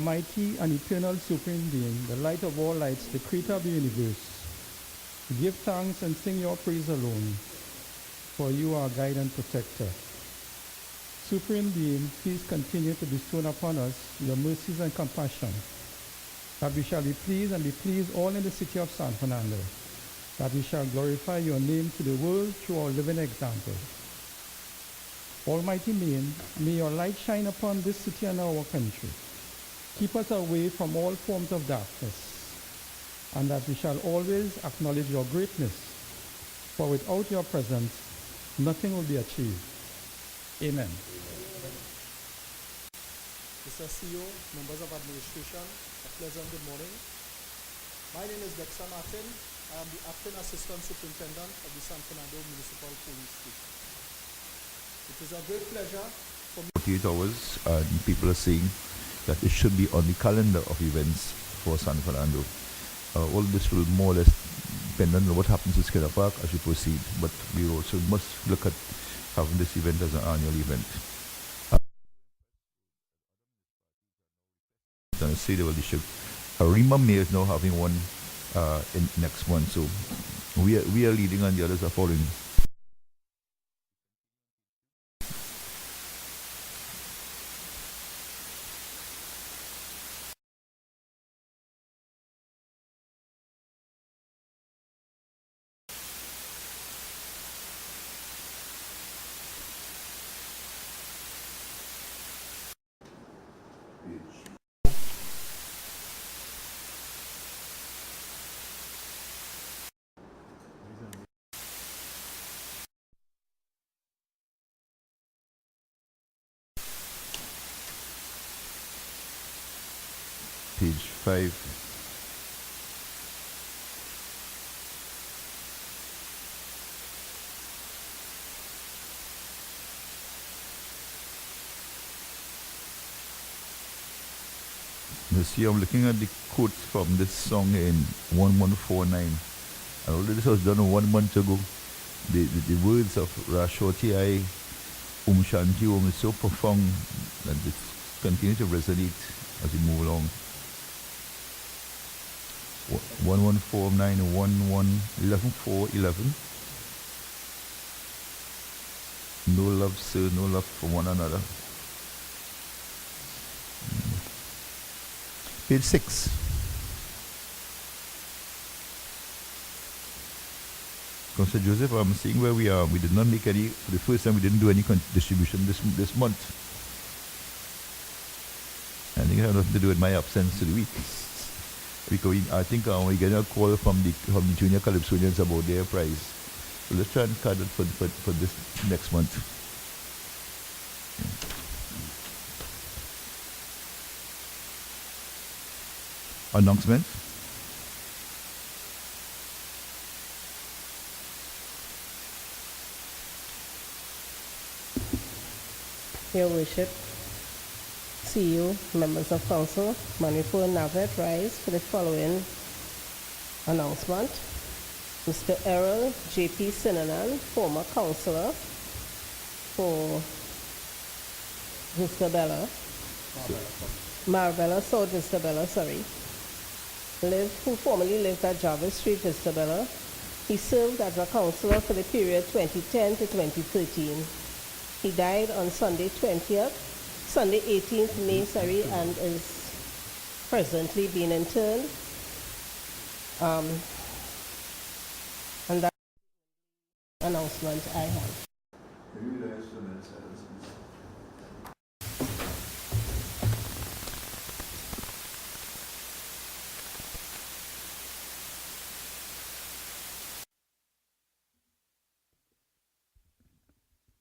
Almighty and eternal supreme being, the light of all lights, the creator of the universe, give thanks and sing your praise alone, for you are guide and protector. Supreme being, please continue to bestow upon us your mercies and compassion, that we shall be pleased and be pleased all in the city of San Fernando, that we shall glorify your name to the world through our living example. Almighty being, may your light shine upon this city and our country. Keep us away from all forms of darkness, and that we shall always acknowledge your greatness, for without your presence, nothing will be achieved. Amen. Mr. CEO, members of administration, a pleasant good morning. My name is Dexter Martin. I am the Acting Assistant Superintendent of the San Fernando Municipal Police Station. It is a great pleasure for me. 48 hours, and people are saying that it should be on the calendar of events for San Fernando. All this will more or less depend on what happens with Skinner Park as we proceed, but we also must look at having this event as an annual event. And say they will issue. Rima May is now having one in next month, so we are leading and the others are following. Page 5. You see, I'm looking at the quotes from this song in 1149. And although this was done 1 month ago, the words of Rashoti I Shanti Om is so profound that it continues to resonate as we move along. 1149 and 1111. No love, sir, no love for one another. Page 6. Councillor Joseph, I'm seeing where we are. We did not make any, for the first time we didn't do any distribution this month. I think it had nothing to do with my absence to the week. Because I think we're getting a call from the junior Calypsonians about their prize. So let's try and cut it for this next month. Announcement. Your Worship, CEO, members of council, Manipur Navet rise for the following announcement. Mr. Errol J.P. Sinanan, former councillor for Marbella, South Vistabella, who formerly lived at Jarvis Street, Vistabella. He served as a councillor for the period 2010 to 2013. He died on Sunday 18th May, and is presently being interned. And that announcement I have.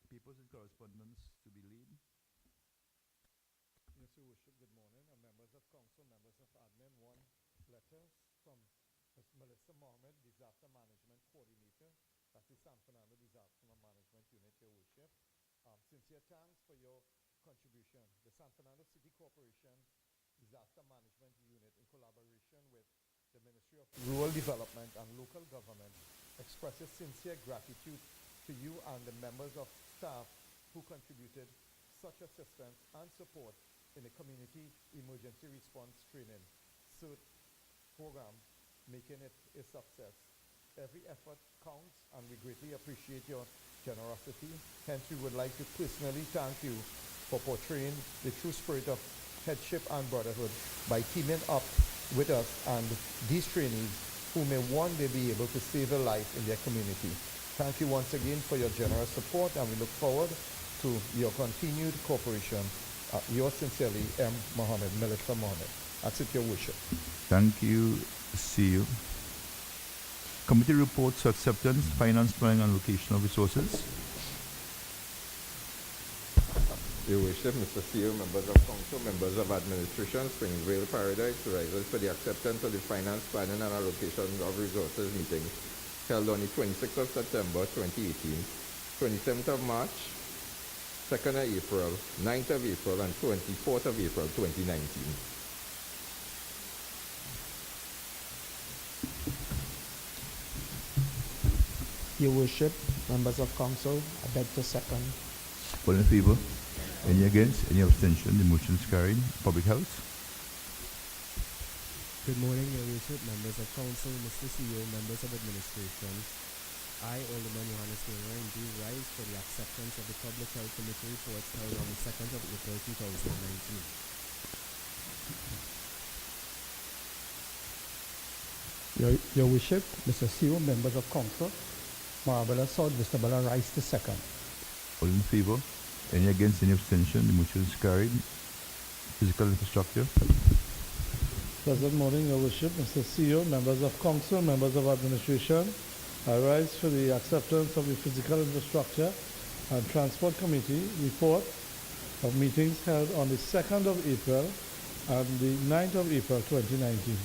Papers and correspondence to be laid. Yes, Your Worship, good morning. Members of council, members of admin, one letter from Ms. Melissa Mohammed, Disaster Management Coordinator, that's the San Fernando Disaster Management Unit, Your Worship. Sincere thanks for your contribution. The San Fernando City Corporation Disaster Management Unit, in collaboration with the Ministry of Rural Development and Local Government, expresses sincere gratitude to you and the members of staff who contributed such assistance and support in the Community Emergency Response Training CERT program, making it a success. Every effort counts, and we greatly appreciate your generosity. Hence, we would like to personally thank you for portraying the true spirit of headship and brotherhood by teaming up with us and these trainees who may one day be able to save a life in their community. Thank you once again for your generous support, and we look forward to your continued cooperation. Yours sincerely, M. Mohammed, Melissa Mohammed. Accept your worship. Thank you. See you. Committee reports, acceptance, finance planning and allocation of resources. Your worship, Mr. CEO, members of council, members of administration, Springvale Paradise rises for the acceptance of the finance planning and allocation of resources meeting held on the 26th of September 2018, 27th of March, 2nd of April, 9th of April, and 24th of April 2019. Your worship, members of council, I beg to second. All in favor? Any against? Any abstention? The motion is carried. Public Health. Good morning, Your Worship, members of council, Mr. CEO, members of administration. I, Alderman Johannes Wainwright, do rise for the acceptance of the Public Health Committee reports held on the 2nd of April 2019. Your worship, Mr. CEO, members of council, Marabella South, Vistabella rise to second. All in favor? Any against? Any abstention? The motion is carried. Physical infrastructure. Pleasant morning, Your Worship, Mr. CEO, members of council, members of administration. I rise for the acceptance of the Physical Infrastructure and Transport Committee report of meetings held on the 2nd of April and the 9th of April 2019.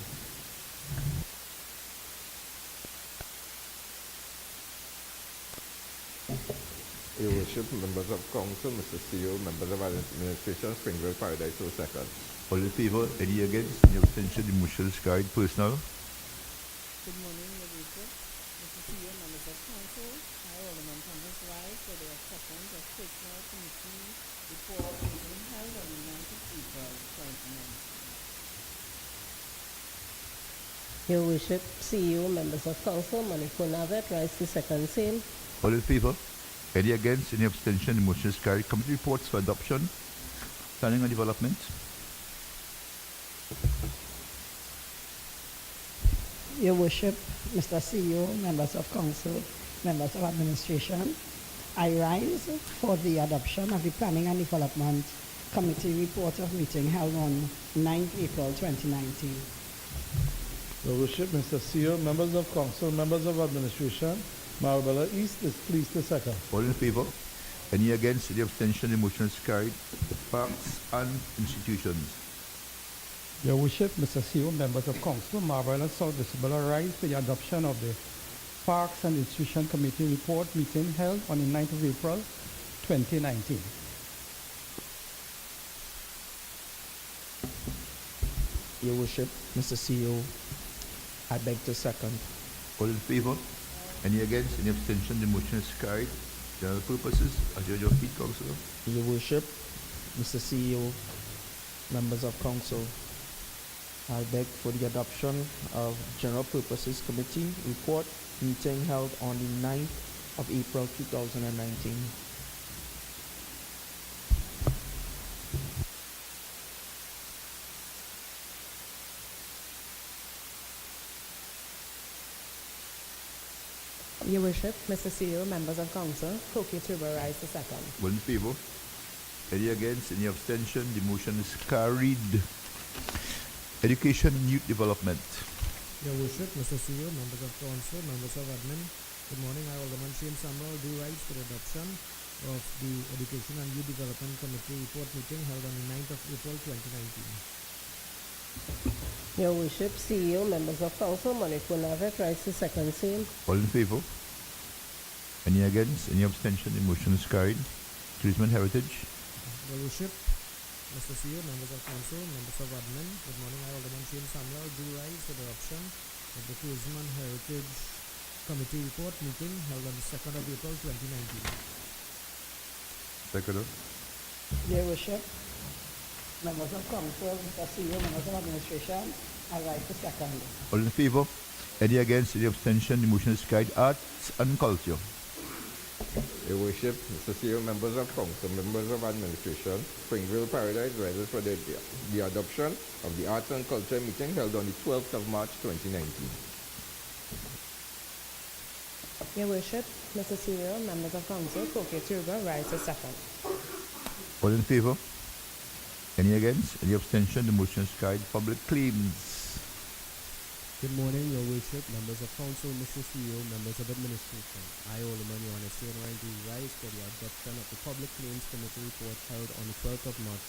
Your worship, members of council, Mr. CEO, members of administration, Springvale Paradise, so second. All in favor? Any against? Any abstention? The motion is carried. Personal. Good morning, Your Worship, Mr. CEO, members of council. I, Alderman Thomas, rise for the acceptance of Personnel Committee report meeting held on the 9th of April 2019. Your Worship, CEO, members of council, Manipur Navet, rise to second same. All in favor? Any against? Any abstention? The motion is carried. Committee reports for adoption. Planning and development. Your Worship, Mr. CEO, members of council, members of administration, I rise for the adoption of the Planning and Development Committee report of meeting held on 9th April 2019. Your Worship, Mr. CEO, members of council, members of administration, Marabella East is pleased to second. All in favor? Any against? Any abstention? The motion is carried. Parks and institutions. Your Worship, Mr. CEO, members of council, Marabella South, Vistabella rise for the adoption of the Parks and Institution Committee report meeting held on the 9th of April 2019. Your worship, Mr. CEO, I beg to second. All in favor? Any against? Any abstention? The motion is carried. General purposes. Adjourn your feet, Councillor. Your worship, Mr. CEO, members of council, I beg for the adoption of General Purposes Committee report meeting held on the 9th of April 2019. Your Worship, Mr. CEO, members of council, Koki Tuber rise to second. All in favor? Any against? Any abstention? The motion is carried. Education and Youth Development. Your Worship, Mr. CEO, members of council, members of admin. Good morning, I, Alderman Shane Samuel, do rise for the adoption of the Education and Youth Development Committee report meeting held on the 9th of April 2019. Your Worship, CEO, members of council, Manipur Navet, rise to second same. All in favor? Any against? Any abstention? The motion is carried. Tourism and Heritage. Your Worship, Mr. CEO, members of council, members of admin. Good morning, I, Alderman Shane Samuel, do rise for the adoption of the Tourism and Heritage Committee report meeting held on the 2nd of April 2019. Second. Your Worship, members of council, Mr. CEO, members of administration, I rise to second. All in favor? Any against? Any abstention? The motion is carried. Arts and culture. Your Worship, Mr. CEO, members of council, members of administration, Springville Paradise rises for the adoption of the Arts and Culture meeting held on the 12th of March 2019. Your Worship, Mr. CEO, members of council, Koke Tuba, rise to second. All in favor? Any against? Any abstention? The motion is carried. Public claims. Good morning, Your Worship, members of council, Mr. CEO, members of administration. I, Alderman Johannes Statutory, do rise for the adoption of the Public Claims Committee report held on the 12th of March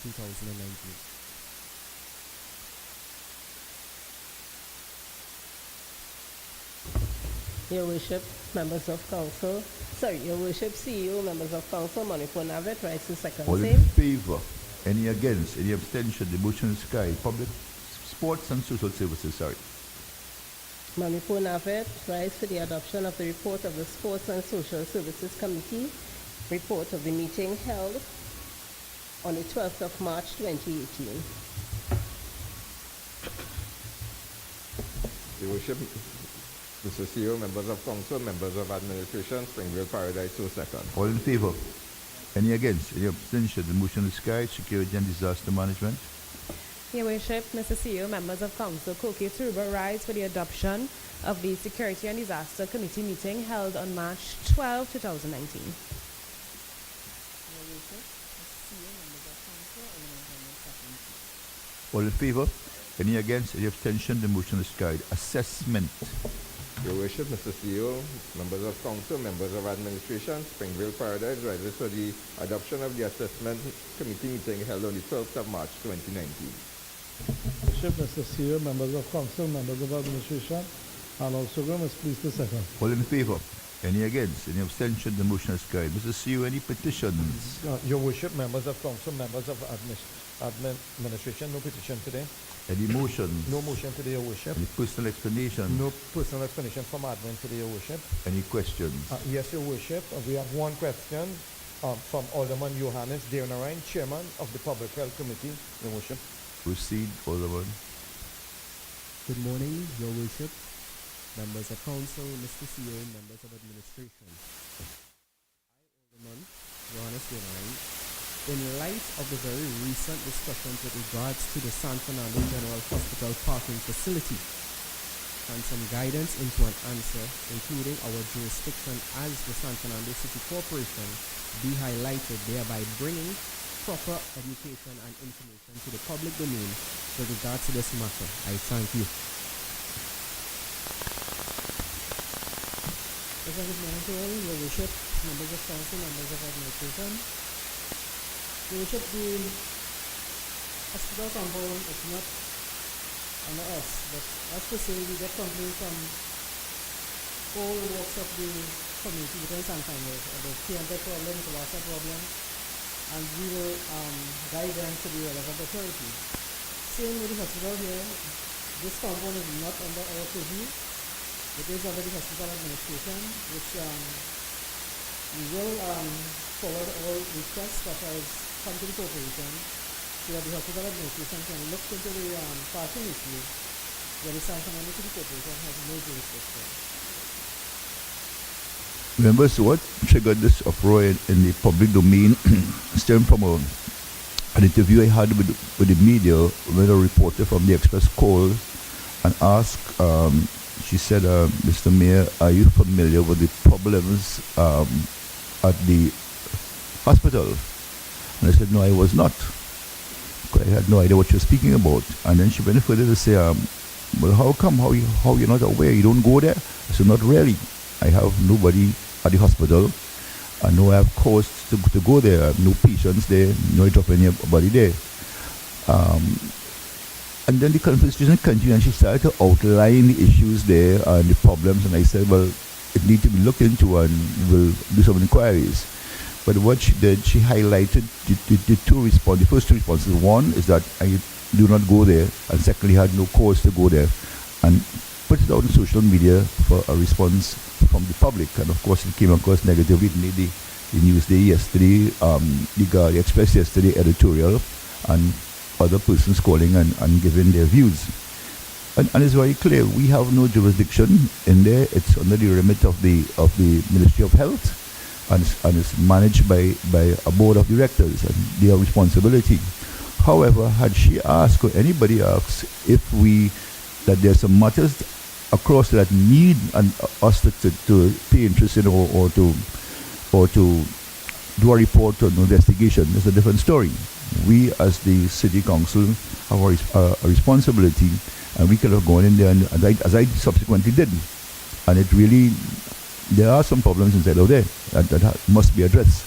2019. Your Worship, members of council, Your Worship, CEO, members of council, Manipur Navet, rise to second. All in favor? Any against? Any abstention? The motion is carried. Public sports and social services. Manipur Navet, rise for the adoption of the report of the Sports and Social Services Committee, report of the meeting held on the 12th of March 2018. Your Worship, Mr. CEO, members of council, members of administration, Springville Paradise, so second. All in favor? Any against? Any abstention? The motion is carried. Security and disaster management. Your Worship, Mr. CEO, members of council, Koke Turuba, rise for the adoption of the Security and Disaster Committee meeting held on March 12, 2019. All in favor? Any against? Any abstention? The motion is carried. Assessment. Your Worship, Mr. CEO, members of council, members of administration, Springville Paradise rises for the adoption of the assessment committee meeting held on the 12th of March 2019. Worship, Mr. CEO, members of council, members of administration, and also is pleased to second. All in favor? Any against? Any abstention? The motion is carried. Mr. CEO, any petitions? Your Worship, members of council, members of administration, no petition today. Any motions? No motion today, Your Worship. Any personal explanation? No personal explanation from admin today, Your Worship. Any questions? Yes, Your Worship. We have one question from Alderman Johannes Statutory, Chairman of the Public Health Committee, Your Worship. Proceed, Alderman. Good morning, Your Worship, members of council, Mr. CEO, members of administration. I, Alderman Johannes Statutory, in light of the very recent discussions with regards to the San Fernando General Hospital parking facility and some guidance into an answer, including our jurisdiction as the San Fernando City Corporation, be highlighted, thereby bringing proper education and information to the public domain with regards to this matter. I thank you. Good morning to all, Your Worship, members of council, members of administration. Your Worship, the hospital compound is not under us, but as per se, we get complaints from all walks of the community within San Fernando about clientele problems, water problems, and we will guide them to the relevant authority. Same with the hospital here, this compound is not under our purview. It is under the hospital administration, which we will forward all requests that has come to the corporation so that the hospital administration can look into the parking issue where the San Fernando City Corporation has no jurisdiction. Members, what triggered this uproar in the public domain stemmed from an interview I had with the media when a reporter from the Express called and asked, she said, Mr. Mayor, are you familiar with the problems at the hospital? And I said, no, I was not. I had no idea what she was speaking about. And then she went further to say, well, how come? How you're not aware? You don't go there? I said, not really. I have nobody at the hospital. I know I have cause to go there. I have no patients there. No drop anybody there. And then the conversation continued, and she started to outline the issues there and the problems. And I said, well, it needs to be looked into, and we'll do some inquiries. But what she did, she highlighted the first two responses. One is that I do not go there, and secondly, had no cause to go there, and put it out on social media for a response from the public. And of course, it came across negatively. It made the Newsday yesterday, the Express yesterday editorial, and other persons calling and giving their views. And it's very clear, we have no jurisdiction in there. It's under the remit of the Ministry of Health, and it's managed by a board of directors and their responsibility. However, had she asked, or anybody asks, that there's some matters across that need us to pay interest in or to do a report or an investigation, it's a different story. We as the city council have a responsibility, and we could have gone in there and as I subsequently did. And it really, there are some problems inside of there that must be addressed.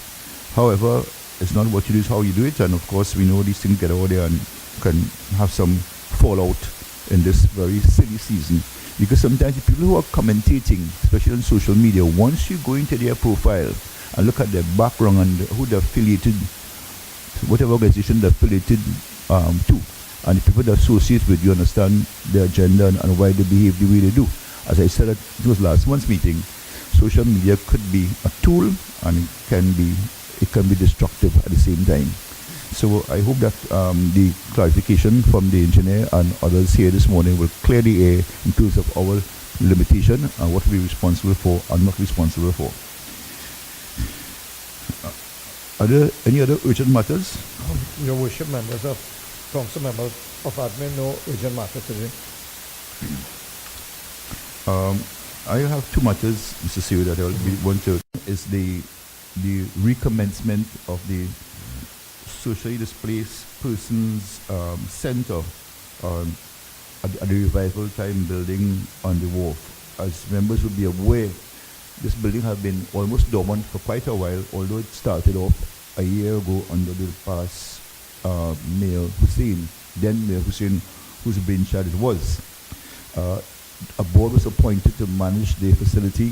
However, it's not what you do, it's how you do it. And of course, we know these things get over there and can have some fallout in this very silly season. Because sometimes the people who are commentating, especially on social media, once you go into their profile and look at their background and who they're affiliated, whatever organization they're affiliated to, and the people that associate with you understand their agenda and why they behave the way they do. As I said at last month's meeting, social media could be a tool, and it can be destructive at the same time. So I hope that the clarification from the engineer and others here this morning will clear the air in terms of our limitation and what we're responsible for and not responsible for. Are there any other urgent matters? Your worship, members of council, members of admin, no urgent matter today. I have two matters, Mr. CEO, that I want to is the recommencement of the socially displaced persons center at the revival time building on the wharf. As members will be aware, this building has been almost dormant for quite a while, although it started off a year ago under the past Mayor Hussein, then Mayor Hussein, whose brainchild it was. A board was appointed to manage the facility,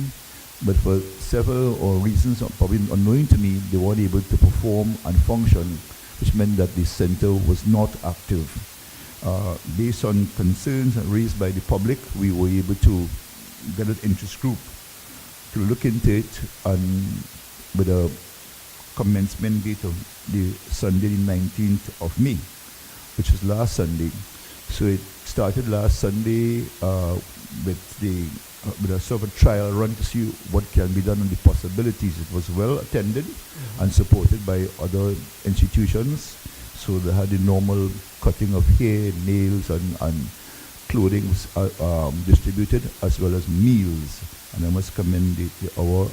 but for several reasons, probably unknown to me, they weren't able to perform and function, which meant that the center was not active. Based on concerns raised by the public, we were able to get an interest group to look into it, and with a commencement date of the Sunday, the 19th of May, which was last Sunday. So it started last Sunday with a sort of a trial run to see what can be done and the possibilities. It was well attended and supported by other institutions. So they had the normal cutting of hair, nails, and clothing distributed, as well as meals. And I must commend our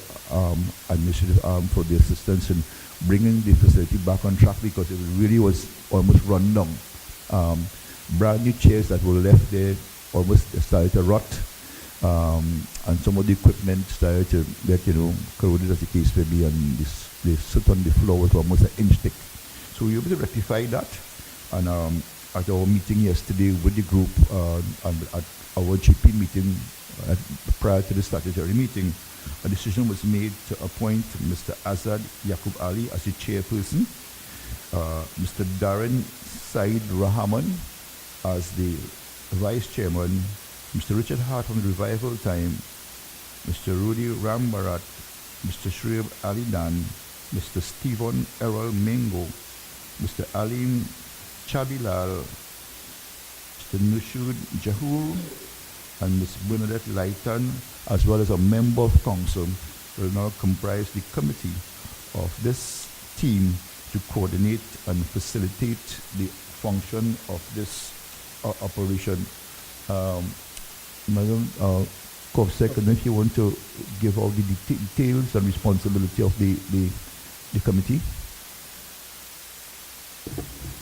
administrative arm for the assistance in bringing the facility back on track, because it really was almost run down. Brand new chairs that were left there almost started to rot, and some of the equipment started to get, corroded, as the case may be, and they sit on the floor with almost an inch thick. So we were able to rectify that, and at our meeting yesterday with the group, and at our GP meeting prior to the statutory meeting, a decision was made to appoint Mr. Azad Yaqub Ali as the chairperson, Mr. Darren Said Rahman as the vice chairman, Mr. Richard Hart from the Revival Time, Mr. Rudy Rambarat, Mr. Shrib Ali Dan, Mr. Stephen Errol Mingo, Mr. Alim Chabilal, Mr. Nushud Jahur, and Ms. Bernadette Lighton, as well as a member of council, will now comprise the committee of this team to coordinate and facilitate the function of this operation. Madam Kovsek, and if you want to give all the details and responsibility of the committee.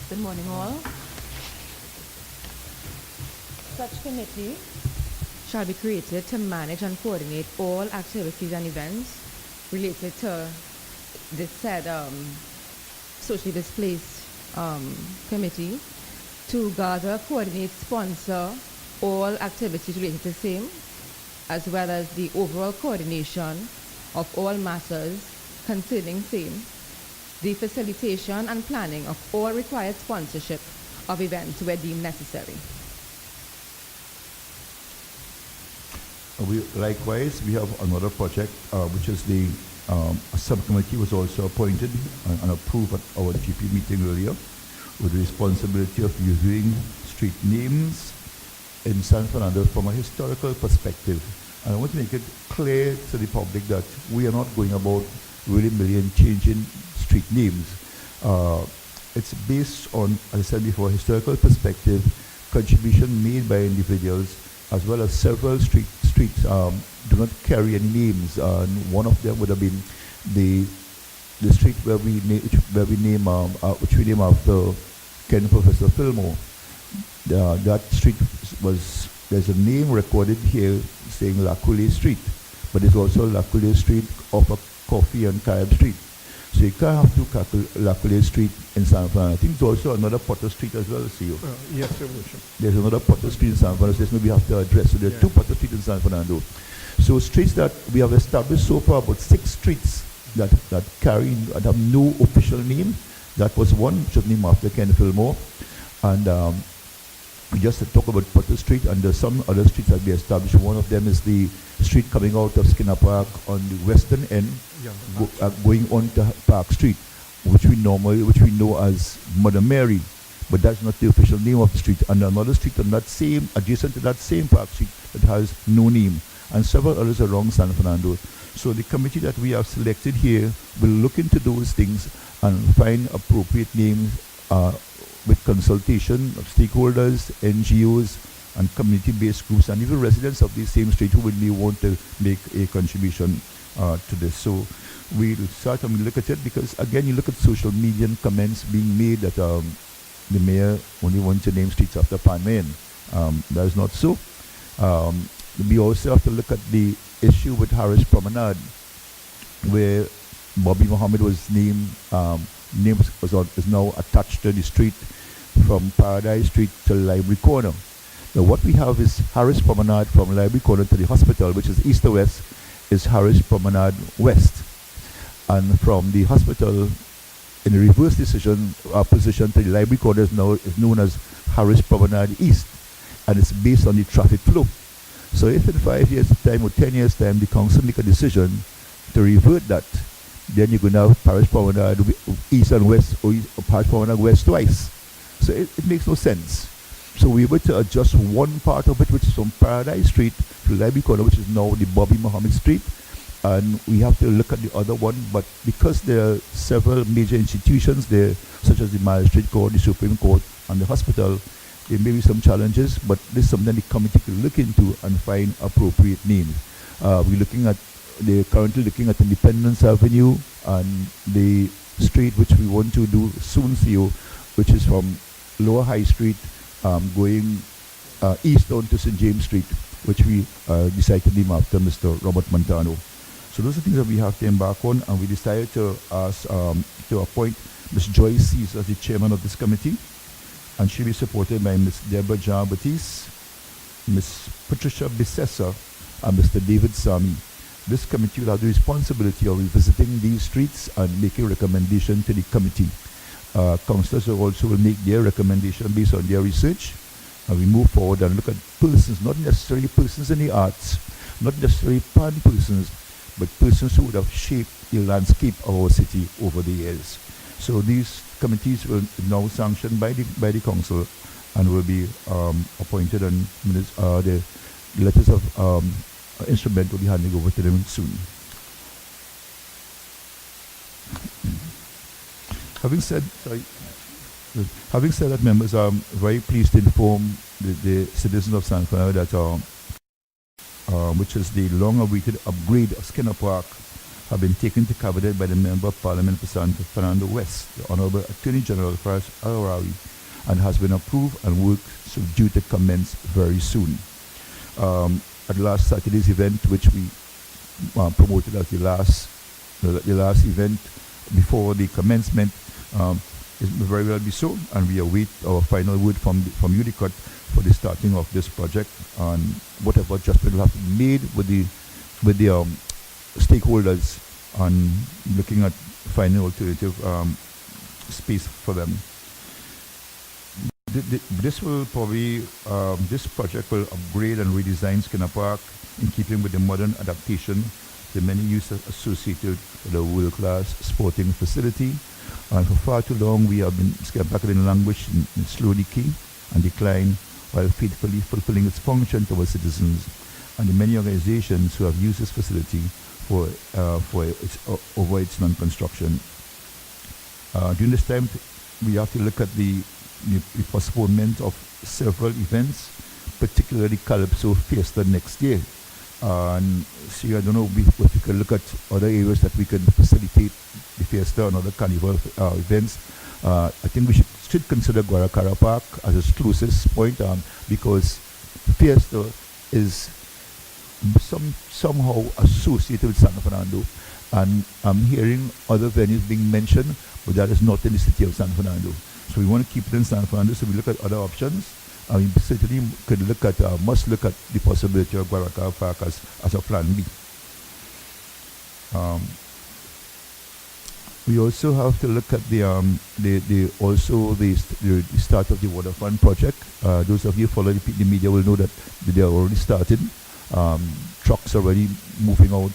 Good morning, all. Such committee shall be created to manage and coordinate all activities and events related to this said socially displaced committee, to gather, coordinate, sponsor all activities related to same, as well as the overall coordination of all matters concerning same, the facilitation and planning of all required sponsorship of events where deemed necessary. Likewise, we have another project, which is a subcommittee was also appointed and approved at our GP meeting earlier, with the responsibility of reviewing street names in San Fernando from a historical perspective. And I want to make it clear to the public that we are not going about willy-nilly changing street names. It's based on, as I said before, historical perspective, contribution made by individuals, as well as several streets do not carry any names. And one of them would have been the street which we name after Ken Professor Fillmore. That street there's a name recorded here saying La Coulée Street, but there's also La Coulée Street off of Coffee and Carib Street. So you can't have two La Coulée Street in San Fernando. I think there's also another Potter Street as well, see you. Yes, Your Worship. There's another Potter Street in San Fernando, so this maybe we have to address. So there are two Potter Street in San Fernando. So streets that we have established so far, about 6 streets that have no official name. That was one, which was named after Ken Fillmore. And we just talk about Potter Street, and there's some other streets that we established. One of them is the street coming out of Skinner Park on the western end, going on to Park Street, which we know as Mother Mary, but that's not the official name of the street. And another street on that same, adjacent to that same Park Street, that has no name, and several others around San Fernando. So the committee that we have selected here will look into those things and find appropriate names with consultation of stakeholders, NGOs, and community-based groups, and even residents of the same street who may want to make a contribution to this. So we'll start and look at it, because again, you look at social media and comments being made that the mayor only wants to name streets after Pan Mayan. That is not so. We also have to look at the issue with Harris Promenade, where Bobby Muhammad was named, is now attached to the street from Paradise Street to Library Corner. Now what we have is Harris Promenade from Library Corner to the hospital, which is east to west, is Harris Promenade West. And from the hospital, in the reverse position to the Library Corner is known as Harris Promenade East, and it's based on the traffic flow. So if in 5 years' time or 10 years' time the council make a decision to revert that, then you're going to have Paris Promenade East and West, or Paris Promenade West twice. So it makes no sense. So we were to adjust one part of it, which is from Paradise Street to Library Corner, which is now the Bobby Muhammad Street, and we have to look at the other one. But because there are several major institutions there, such as the Magistrate Court, the Supreme Court, and the hospital, there may be some challenges, but this is something the committee can look into and find appropriate names. They're currently looking at Independence Avenue and the street which we want to do soon, CEO, which is from Lower High Street going east on to St. James Street, which we decided to name after Mr. Robert Montano. So those are things that we have to embark on, and we decided to ask to appoint Ms. Joyce Sees as the chairman of this committee, and she'll be supported by Ms. Deborah Jean-Baptiste, Ms. Patricia Bissessa, and Mr. David Sami. This committee will have the responsibility of revisiting these streets and making recommendation to the committee. Councillors also will make their recommendation based on their research, and we move forward and look at persons, not necessarily persons in the arts, not necessarily pan persons, but persons who would have shaped the landscape of our city over the years. So these committees will now sanctioned by the council and will be appointed, and the letters of instrument will be handing over to them soon. Having said that, members, I'm very pleased to inform the citizens of San Fernando that which is the long-awaited upgrade of Skinner Park, have been taken to cabinet by the Member of Parliament for San Fernando West, the Honorable Attorney General Faraz Al-Arawi, and has been approved, and work is due to commence very soon. At last Saturday's event, which we promoted as the last event before the commencement, it may very well be so, and we await our final word from UDICOT for the starting of this project, and whatever adjustment will have to be made with the stakeholders on looking at finding alternative space for them. This project will upgrade and redesign Skinner Park in keeping with the modern adaptation, the many uses associated with a world-class sporting facility, And for far too long, we have been scampacking language in slow decay and decline while faithfully fulfilling its function to our citizens and the many organizations who have used this facility over its non-construction. During this time, we have to look at the postponement of several events, particularly Calypso Fiesta next year. And see, I don't know if we could look at other areas that we can facilitate the Fiesta and other carnival events. I think we should consider Guaracara Park as its closest point because Fiesta is somehow associated with San Fernando. And I'm hearing other venues being mentioned, but that is not in the city of San Fernando. So we want to keep it in San Fernando, so we look at other options. We certainly could must look at the possibility of Guaracara Park as a plan B. We also have to look at the start of the waterfront project. Those of you who follow the media will know that they are already started. Trucks already moving out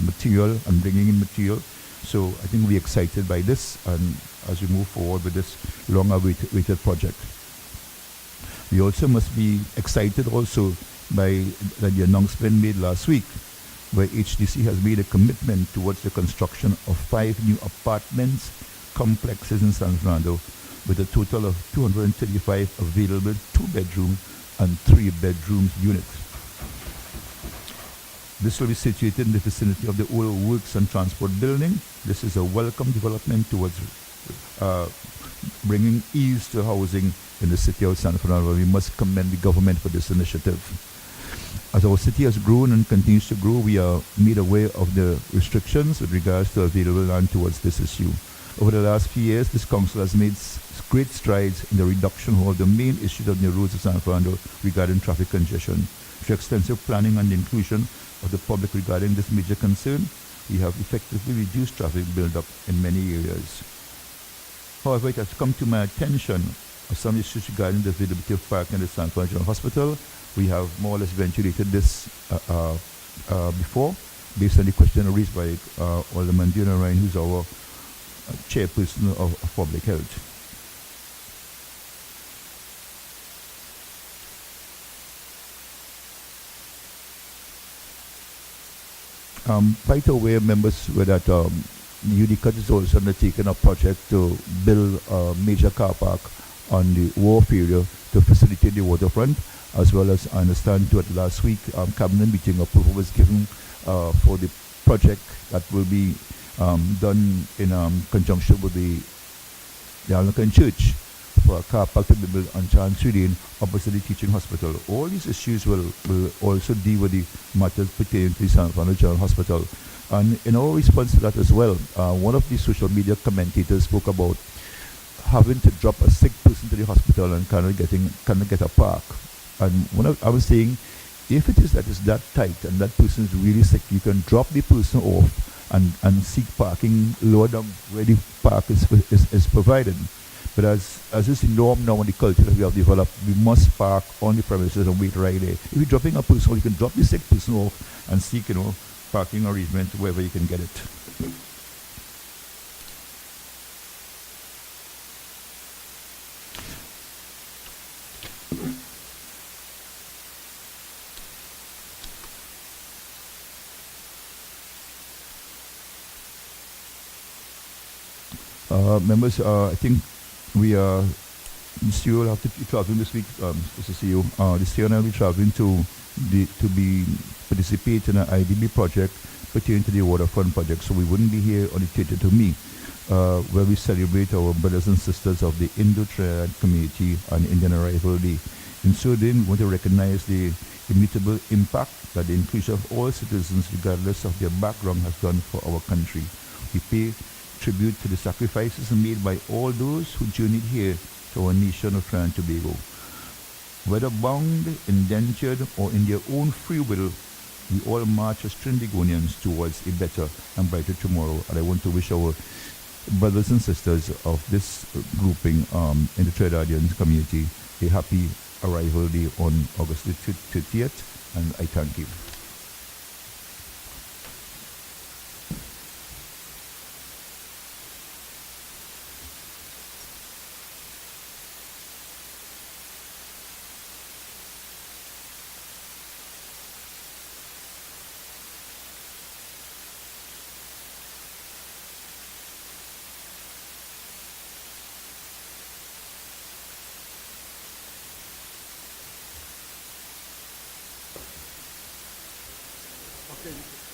material and bringing in material. So I think we're excited by this, and as we move forward with this long-awaited project. We also must be excited also by the announcement made last week, where HDC has made a commitment towards the construction of 5 new apartments complexes in San Fernando, with a total of 235 available 2-bedroom and 3-bedroom units. This will be situated in the vicinity of the old Works and Transport building. This is a welcome development towards bringing ease to housing in the city of San Fernando. We must commend the government for this initiative. As our city has grown and continues to grow, we are made aware of the restrictions with regards to available land towards this issue. Over the last few years, this council has made great strides in the reduction of the main issues of the roads of San Fernando regarding traffic congestion. Through extensive planning and the inclusion of the public regarding this major concern, we have effectively reduced traffic buildup in many areas. However, it has come to my attention of some issues regarding the availability of parking in the San Fernando General Hospital. We have more or less ventilated this before, based on the question raised by Alderman Diana Ryan, who's our chairperson of public health. Quite aware members were that UDCUT is also undertaking a project to build a major car park on the wharf area to facilitate the waterfront, as well as I understand to it last week, cabinet meeting approval was given for the project that will be done in conjunction with the Anglican Church for a car park to be built on Chancery Lane opposite the teaching hospital. All these issues will also deal with the matters pertaining to the San Fernando General Hospital. And in our response to that as well, one of the social media commentators spoke about having to drop a sick person to the hospital and kind of get a park. And I was saying, if it is that tight and that person is really sick, you can drop the person off and seek parking lower down where the park is provided. But as is the norm now in the culture that we have developed, we must park on the premises and wait right there. If you're dropping a person off, you can drop the sick person off and seek, parking arrangement wherever you can get it. Members, I think we are, the CEO will have to be traveling this week, Mr. CEO. The CEO and I will be traveling to participate in an IDB project pertaining to the waterfront project, so we wouldn't be here on the 30th of May, where we celebrate our brothers and sisters of the Indo-Triad community on Indian Arrival Day. In so doing, we want to recognize the immutable impact that the inclusion of all citizens, regardless of their background, has done for our country. We pay tribute to the sacrifices made by all those who journeyed here to our nation of Trinidad and Tobago. Whether bound, indentured, or in their own free will, we all march as Trinidadians towards a better and brighter tomorrow. And I want to wish our brothers and sisters of this grouping in the Trinidadian community a happy arrival day on August the 30th, and I thank you. Okay.